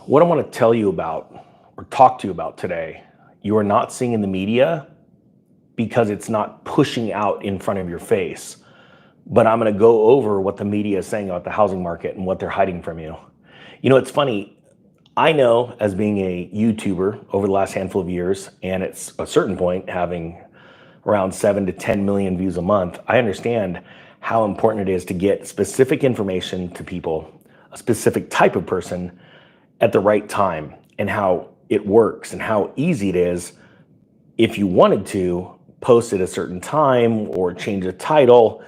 What I want to tell you about or talk to you about today, you are not seeing in the media because it's not pushing out in front of your face. But I'm going to go over what the media is saying about the housing market and what they're hiding from you. You know, it's funny. I know, as being a YouTuber over the last handful of years, and at a certain point having around 7 to 10 million views a month, I understand how important it is to get specific information to people, a specific type of person, at the right time, and how it works and how easy it is, if you wanted to, post at a certain time or change a title,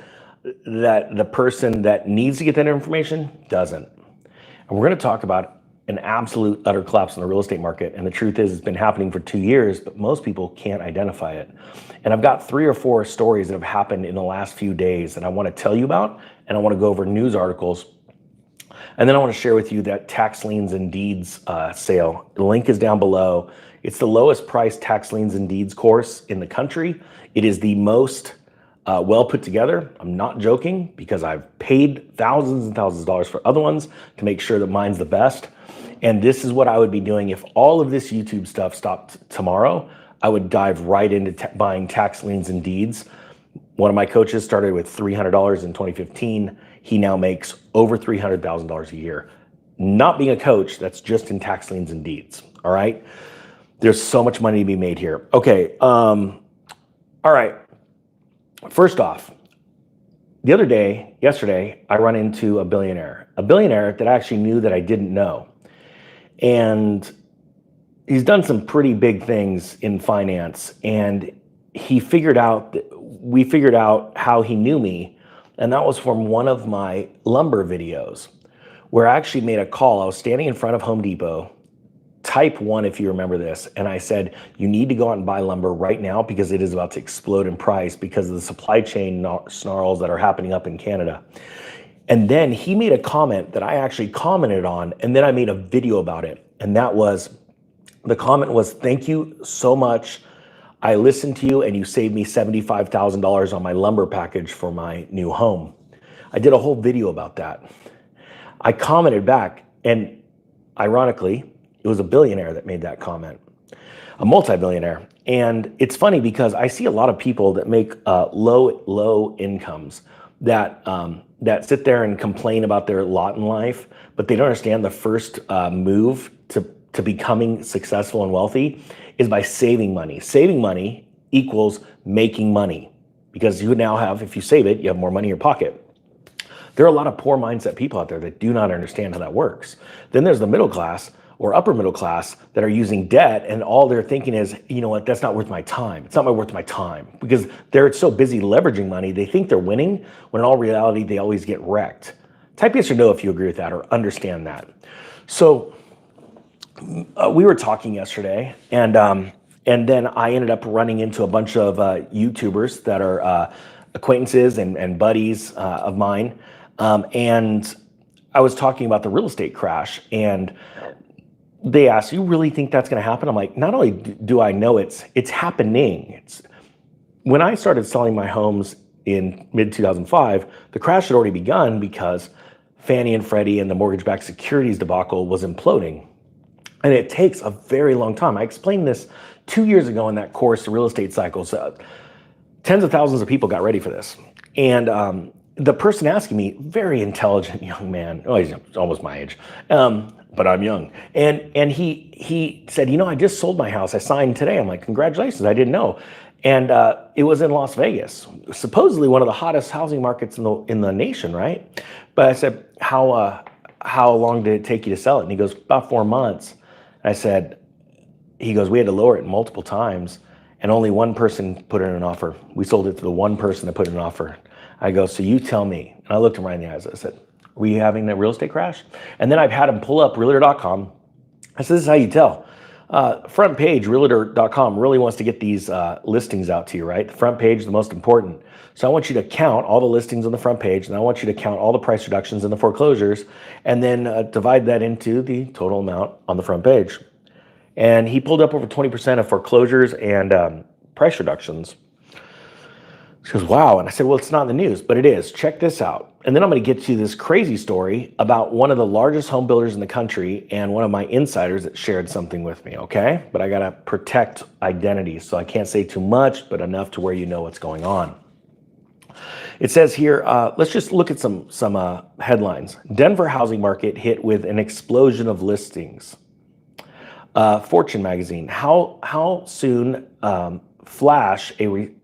that the person that needs to get that information doesn't. And we're going to talk about an absolute utter collapse in the real estate market. And the truth is, it's been happening for 2 years, but most people can't identify it. And I've got 3 or 4 stories that have happened in the last few days that I want to tell you about, and I want to go over news articles. And then I want to share with you that tax liens and deeds sale. The link is down below. It's the lowest priced tax liens and deeds course in the country. It is the most well put together. I'm not joking, because I've paid thousands and thousands of dollars for other ones to make sure that mine's the best. And this is what I would be doing if all of this YouTube stuff stopped tomorrow. I would dive right into buying tax liens and deeds. One of my coaches started with $300 in 2015. He now makes over $300,000 a year. Not being a coach, that's just in tax liens and deeds. All right. There's so much money to be made here. Okay. All right. First off, yesterday, I run into a billionaire that I actually knew that I didn't know. And he's done some pretty big things in finance. And we figured out how he knew me. And that was from one of my lumber videos, where I actually made a call. I was standing in front of Home Depot, type 1 if you remember this. And I said, you need to go out and buy lumber right now, because it is about to explode in price because of the supply chain snarls that are happening up in Canada. And then he made a comment that I actually commented on, and then I made a video about it. And the comment was, thank you so much. I listened to you and you saved me $75,000 on my lumber package for my new home. I did a whole video about that. I commented back, and ironically, it was a billionaire that made that comment, a multi-billionaire. And it's funny because I see a lot of people that make low incomes that sit there and complain about their lot in life, but they don't understand the first move to becoming successful and wealthy is by saving money. Saving money equals making money, because you now have, if you save it, you have more money in your pocket. There are a lot of poor mindset people out there that do not understand how that works. Then there's the middle class or upper middle class that are using debt, and all they're thinking is, you know what, that's not worth my time. It's not worth my time, because they're so busy leveraging money. They think they're winning, when in all reality, they always get wrecked. Type yes or no if you agree with that or understand that. So we were talking yesterday, and then I ended up running into a bunch of YouTubers that are acquaintances and buddies of mine. And I was talking about the real estate crash, and they asked, you really think that's going to happen? I'm like, not only do I know it's happening. When I started selling my homes in mid-2005, the crash had already begun, because Fannie and Freddie and the mortgage-backed securities debacle was imploding. And it takes a very long time. I explained this 2 years ago in that course, The Real Estate Cycles. Tens of thousands of people got ready for this. And the person asking me, very intelligent young man, oh, he's almost my age, but I'm young. And he said, you know, I just sold my house. I signed today. I'm like, congratulations, I didn't know. And it was in Las Vegas, supposedly one of the hottest housing markets in the nation, right? But I said, how long did it take you to sell it? And he goes, about 4 months. And I said, he goes, we had to lower it multiple times, and only one person put in an offer. We sold it to the one person that put in an offer. I go, so you tell me. And I looked him right in the eyes. I said, are we having that real estate crash? And then I've had him pull up realtor.com. I said, this is how you tell. Front page, realtor.com really wants to get these listings out to you, right? The front page is the most important. So I want you to count all the listings on the front page, and I want you to count all the price reductions and the foreclosures, and then divide that into the total amount on the front page. And he pulled up over 20% of foreclosures and price reductions. She goes, wow. And I said, well, it's not in the news, but it is. Check this out. And then I'm going to get to this crazy story about one of the largest home builders in the country and one of my insiders that shared something with me, okay? But I got to protect identity, so I can't say too much, but enough to where you know what's going on. It says here, let's just look at some headlines. Denver housing market hit with an explosion of listings. Fortune magazine, how soon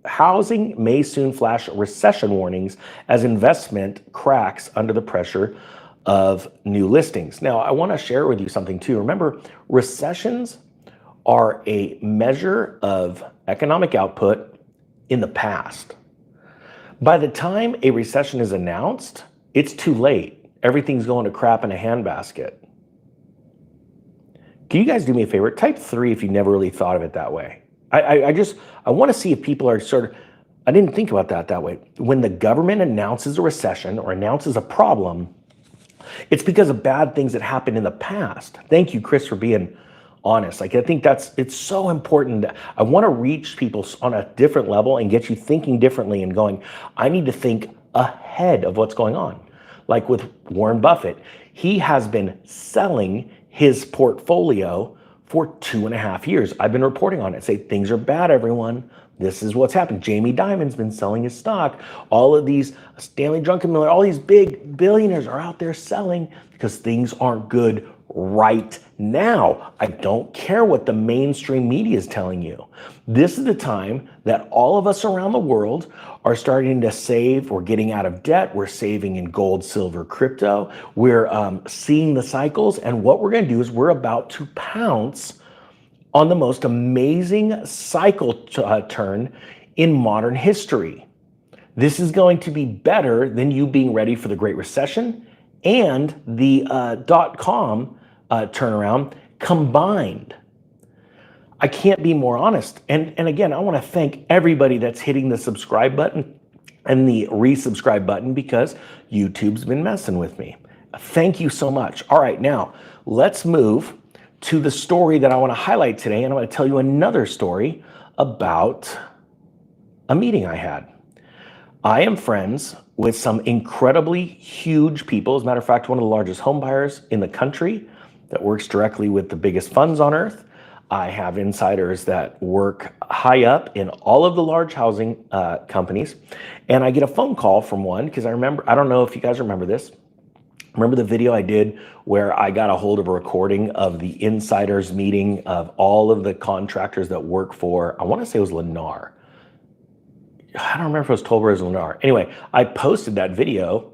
housing may soon flash recession warnings as investment cracks under the pressure of new listings. Now, I want to share with you something too. Remember, recessions are a measure of economic output in the past. By the time a recession is announced, it's too late. Everything's going to crap in a handbasket. Can you guys do me a favor? Type 3 if you never really thought of it that way. I want to see if people are I didn't think about that way. When the government announces a recession or announces a problem, it's because of bad things that happened in the past. Thank you, Chris, for being honest. I think it's so important. I want to reach people on a different level and get you thinking differently and going, I need to think ahead of what's going on. Like with Warren Buffett, he has been selling his portfolio for 2.5 years. I've been reporting on it, say things are bad, everyone. This is what's happened. Jamie Dimon's been selling his stock. All of these, Stanley Druckenmiller, all these big billionaires are out there selling because things aren't good right now. I don't care what the mainstream media is telling you. This is the time that all of us around the world are starting to save. We're getting out of debt. We're saving in gold, silver, crypto. We're seeing the cycles. And what we're going to do is we're about to pounce on the most amazing cycle turn in modern history. This is going to be better than you being ready for the Great Recession and the .com turnaround combined. I can't be more honest. And again, I want to thank everybody that's hitting the subscribe button and the resubscribe button because YouTube's been messing with me. Thank you so much. All right, now let's move to the story that I want to highlight today. And I'm going to tell you another story about a meeting I had. I am friends with some incredibly huge people. As a matter of fact, one of the largest home buyers in the country that works directly with the biggest funds on earth. I have insiders that work high up in all of the large housing companies. And I get a phone call from one because I don't know if you guys remember this. Remember the video I did where I got a hold of a recording of the insiders meeting of all of the contractors that work for, I want to say it was Lennar. I don't remember if it was Tolbert or Lennar. Anyway, I posted that video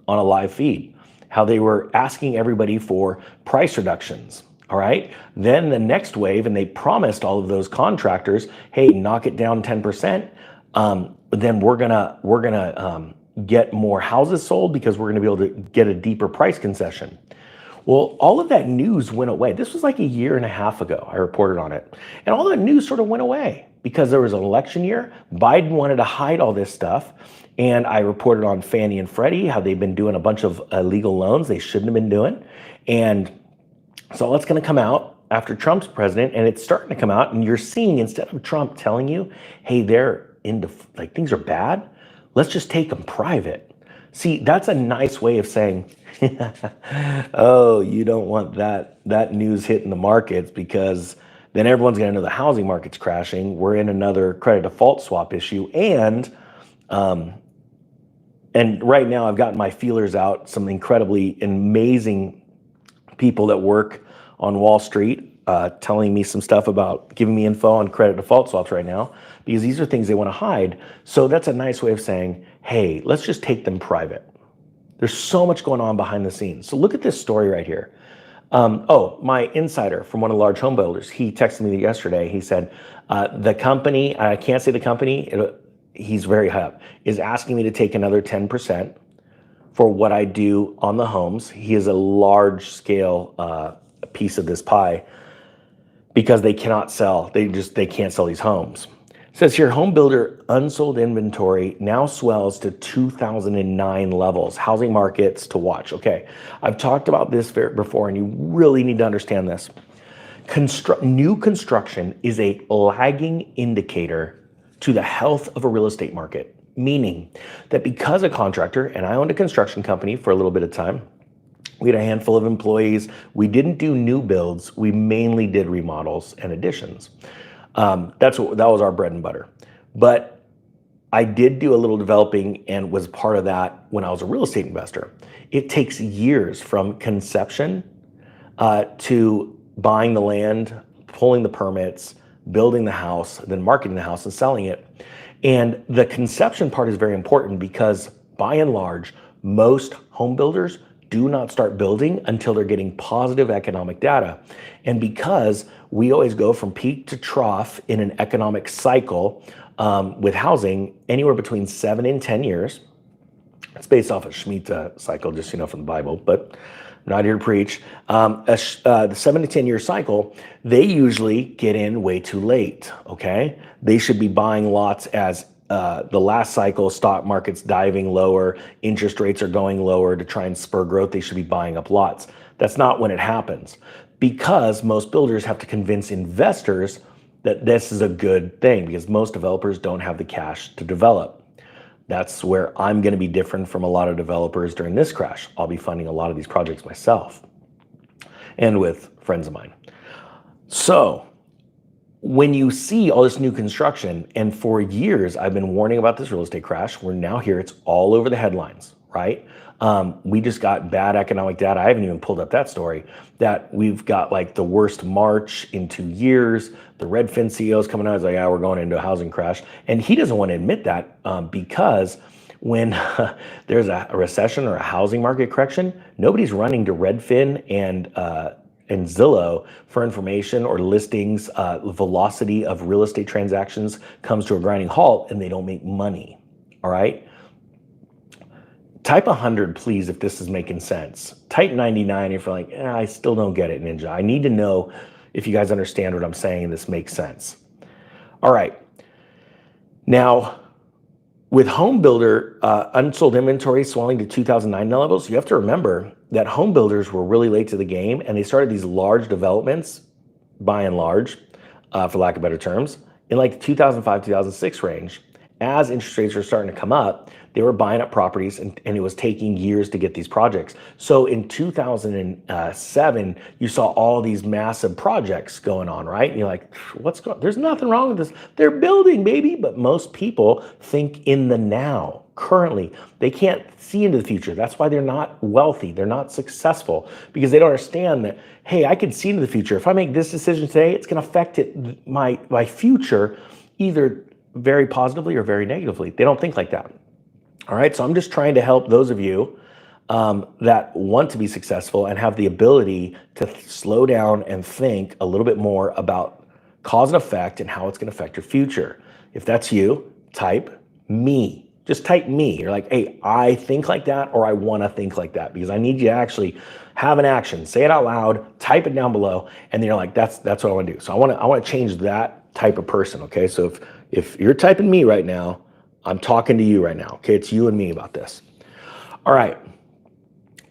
on a live feed, how they were asking everybody for price reductions. All right. Then the next wave, and they promised all of those contractors, hey, knock it down 10%. Then we're gonna get more houses sold because we're gonna be able to get a deeper price concession. Well, all of that news went away. This was like 1.5 years ago. I reported on it, and all that news sort of went away because there was an election year. Biden wanted to hide all this stuff. And I reported on Fannie and Freddie, how they've been doing a bunch of illegal loans they shouldn't have been doing. And so that's going to come out after Trump's president, and it's starting to come out. And you're seeing, instead of Trump telling you, hey, they're into, like, things are bad, let's just take them private. See, that's a nice way of saying, oh, you don't want that news hitting the markets because then everyone's going to know the housing market's crashing. We're in another credit default swap issue. And right now I've gotten my feelers out, some incredibly amazing people that work on Wall Street telling me some stuff about giving me info on credit default swaps right now, because these are things they want to hide. So that's a nice way of saying, hey, let's just take them private. There's so much going on behind the scenes. So look at this story right here. My insider from one of the large home builders, he texted me yesterday. He said, the company, I can't say the company, he's very high up, is asking me to take another 10% for what I do on the homes. He is a large scale piece of this pie because they cannot sell. They can't sell these homes. It says here, home builder unsold inventory now swells to 2009 levels. Housing markets to watch. Okay, I've talked about this before, and you really need to understand this. New construction is a lagging indicator to the health of a real estate market. Meaning that because a contractor, and I owned a construction company for a little bit of time, we had a handful of employees. We didn't do new builds. We mainly did remodels and additions. That was our bread and butter. But I did do a little developing and was part of that when I was a real estate investor. It takes years from conception to buying the land, pulling the permits, building the house, then marketing the house and selling it. And the conception part is very important because by and large, most home builders do not start building until they're getting positive economic data. And because we always go from peak to trough in an economic cycle with housing, anywhere between 7 and 10 years. It's based off a Shemitah cycle, just from the Bible, but I'm not here to preach. The 7 to 10 year cycle, they usually get in way too late, okay? They should be buying lots as the last cycle, stock market's diving lower, interest rates are going lower to try and spur growth. They should be buying up lots. That's not when it happens because most builders have to convince investors that this is a good thing because most developers don't have the cash to develop. That's where I'm going to be different from a lot of developers during this crash. I'll be funding a lot of these projects myself and with friends of mine. So when you see all this new construction, and for years I've been warning about this real estate crash, we're now here, it's all over the headlines, right? We just got bad economic data. I haven't even pulled up that story, that we've got like the worst March in 2 years. The Redfin CEO's coming out, he's like, yeah, we're going into a housing crash. And he doesn't want to admit that because when there's a recession or a housing market correction, nobody's running to Redfin and Zillow for information or listings. Velocity of real estate transactions comes to a grinding halt and they don't make money, all right? Type 100, please, if this is making sense. Type 99 if you're like, I still don't get it, Ninja. I need to know if you guys understand what I'm saying and this makes sense. All right. Now, with home builder unsold inventory swelling to 2009 levels, you have to remember that home builders were really late to the game and they started these large developments, by and large, for lack of better terms, in like the 2005, 2006 range. As interest rates were starting to come up, they were buying up properties and it was taking years to get these projects. So in 2007, you saw all these massive projects going on, right? And you're like, what's going on? There's nothing wrong with this. They're building, baby. But most people think in the now, currently. They can't see into the future. That's why they're not wealthy. They're not successful because they don't understand that, hey, I can see into the future. If I make this decision today, it's going to affect my future either very positively or very negatively. They don't think like that. All right, so I'm just trying to help those of you that want to be successful and have the ability to slow down and think a little bit more about cause and effect and how it's going to affect your future. If that's you, type me. Just type me. You're like, hey, I think like that, or I want to think like that, because I need you to actually have an action. Say it out loud, type it down below, and then you're like, that's what I want to do. So I want to change that type of person. Okay, so if you're typing me right now, I'm talking to you right now, okay? It's you and me about this. All right,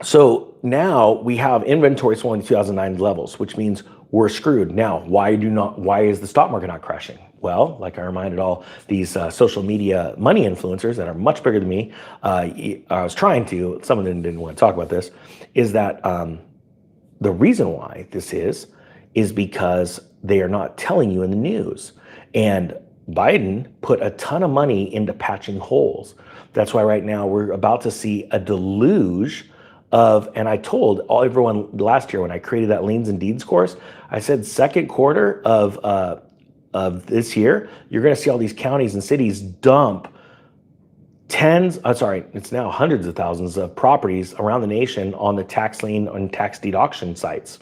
so now we have inventory swelling to 2009 levels, which means we're screwed. Now, why is the stock market not crashing? Well, like I reminded all these social media money influencers that are much bigger than me, I was trying to, some of them didn't want to talk about this, is that the reason why this is because they are not telling you in the news. And Biden put a ton of money into patching holes. That's why right now we're about to see a deluge of, and I told everyone last year when I created that liens and deeds course, I said second quarter of this year, you're going to see all these counties and cities dump it's now hundreds of thousands of properties around the nation on the tax lien and tax deed auction sites.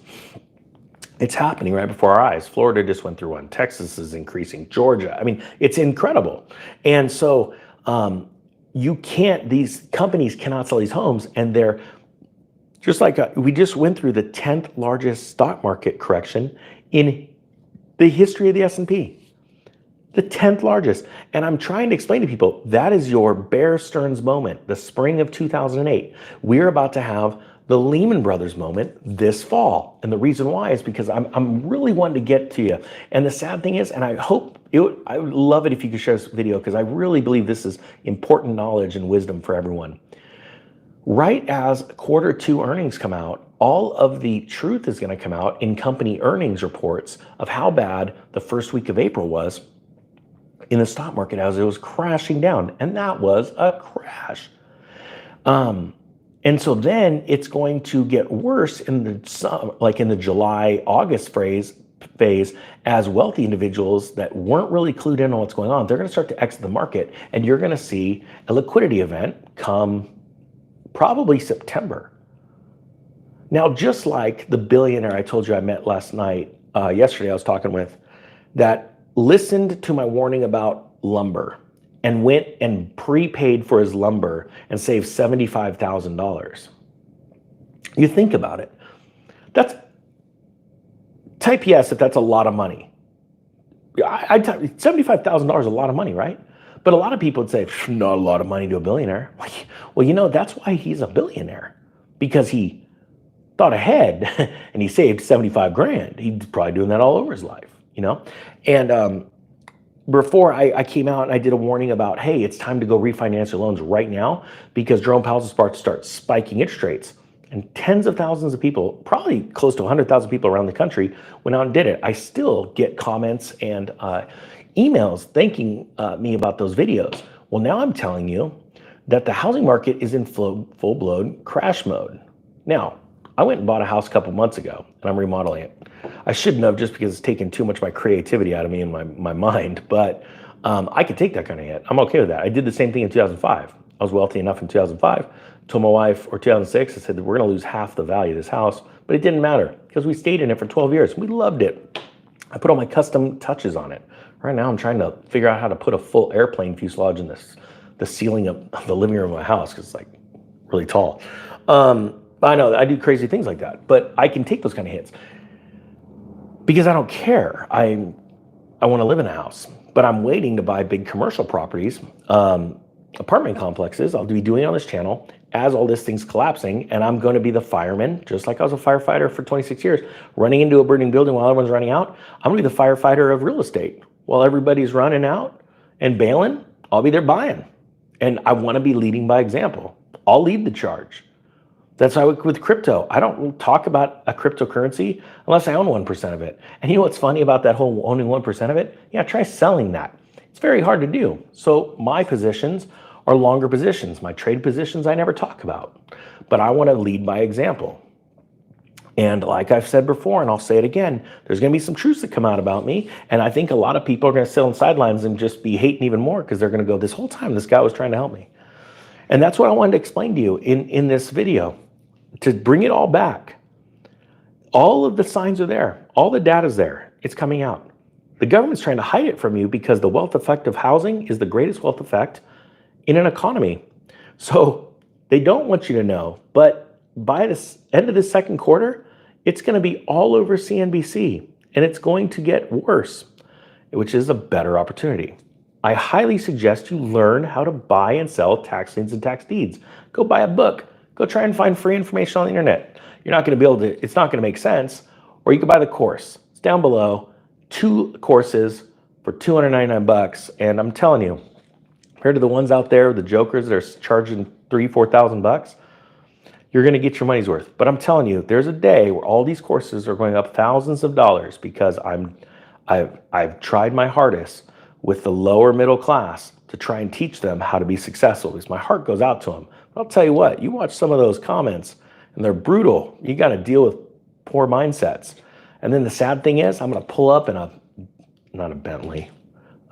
It's happening right before our eyes. Florida just went through one. Texas is increasing. Georgia. I mean, it's incredible. And so these companies cannot sell these homes, and they're just like, we just went through the 10th largest stock market correction in the history of the S&P. The 10th largest. And I'm trying to explain to people, that is your Bear Stearns moment, the spring of 2008. We're about to have the Lehman Brothers moment this fall. And the reason why is because I'm really wanting to get to you. And the sad thing is, and I hope I would love it if you could share this video because I really believe this is important knowledge and wisdom for everyone. Right as Q2 earnings come out, all of the truth is going to come out in company earnings reports of how bad the first week of April was in the stock market as it was crashing down. And that was a crash. And so then it's going to get worse in the July, August phase as wealthy individuals that weren't really clued in on what's going on, they're going to start to exit the market, and you're going to see a liquidity event come probably September. Now, just like the billionaire I told you I met yesterday I was talking with, that listened to my warning about lumber and went and prepaid for his lumber and saved $75,000. You think about it. Type yes if that's a lot of money. I type $75,000 is a lot of money, right? But a lot of people would say, not a lot of money to a billionaire. Well, that's why he's a billionaire, because he thought ahead and he saved 75 grand. He's probably doing that all over his life, And before I came out and I did a warning about, hey, it's time to go refinance your loans right now because Jerome Powell's about to start spiking interest rates. And tens of thousands of people, probably close to 100,000 people around the country went out and did it. I still get comments and emails thanking me about those videos. Well, now I'm telling you that the housing market is in full-blown crash mode. Now, I went and bought a house a couple months ago, and I'm remodeling it. I shouldn't have, just because it's taken too much of my creativity out of me and my mind, but I could take that kind of hit. I'm okay with that. I did the same thing in 2005. I was wealthy enough in 2005. Told my wife, or 2006, I said that we're going to lose half the value of this house, but it didn't matter because we stayed in it for 12 years. We loved it. I put all my custom touches on it. Right now, I'm trying to figure out how to put a full airplane fuselage in the ceiling of the living room of my house because it's like really tall. I know I do crazy things like that, but I can take those kind of hits because I don't care. I want to live in a house, but I'm waiting to buy big commercial properties, apartment complexes. I'll be doing it on this channel as all this thing's collapsing, and I'm going to be the fireman, just like I was a firefighter for 26 years, running into a burning building while everyone's running out. I'm going to be the firefighter of real estate. While everybody's running out and bailing, I'll be there buying. And I want to be leading by example. I'll lead the charge. That's why with crypto, I don't talk about a cryptocurrency unless I own 1% of it. And you know what's funny about that whole owning 1% of it? Yeah, try selling that. It's very hard to do. So my positions are longer positions. My trade positions I never talk about, but I want to lead by example. And like I've said before, and I'll say it again, there's going to be some truths that come out about me. And I think a lot of people are going to sit on the sidelines and just be hating even more because they're going to go, this whole time this guy was trying to help me. And that's what I wanted to explain to you in this video, to bring it all back. All of the signs are there. All the data's there. It's coming out. The government's trying to hide it from you because the wealth effect of housing is the greatest wealth effect in an economy. So they don't want you to know, but by the end of the second quarter, it's going to be all over CNBC, and it's going to get worse, which is a better opportunity. I highly suggest you learn how to buy and sell tax liens and tax deeds. Go buy a book. Go try and find free information on the internet. You're not going to be able to, it's not going to make sense. Or you can buy the course. It's down below. 2 courses for $299. And I'm telling you, compared to the ones out there, the jokers that are charging $3,000-$4,000, you're going to get your money's worth. But I'm telling you, there's a day where all these courses are going up thousands of dollars because I've tried my hardest with the lower middle class to try and teach them how to be successful, because my heart goes out to them. But I'll tell you what, you watch some of those comments and they're brutal. You got to deal with poor mindsets. And then the sad thing is, I'm going to pull up in not a Bentley,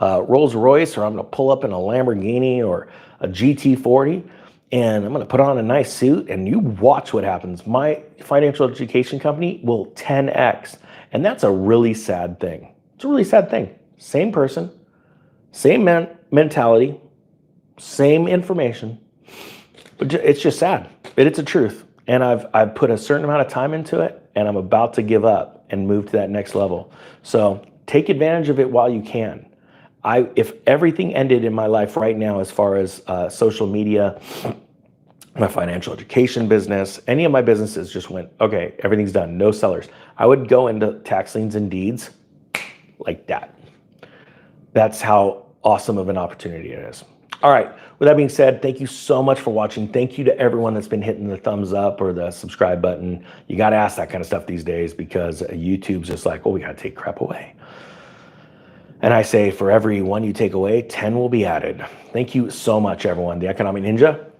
Rolls Royce, or I'm going to pull up in a Lamborghini or a GT40, and I'm going to put on a nice suit, and you watch what happens. My financial education company will 10x, and that's a really sad thing. It's a really sad thing. Same person, same mentality, same information, but it's just sad. But it's a truth, and I've put a certain amount of time into it, and I'm about to give up and move to that next level. So take advantage of it while you can. If everything ended in my life right now, as far as social media, my financial education business, any of my businesses just went, okay, everything's done, no sellers, I would go into tax liens and deeds like that. That's how awesome of an opportunity it is. All right. With that being said, thank you so much for watching. Thank you to everyone that's been hitting the thumbs up or the subscribe button. You got to ask that kind of stuff these days because YouTube's just like, oh, we got to take crap away. And I say for every one you take away, 10 will be added. Thank you so much, everyone. The Economic Ninja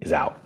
is out.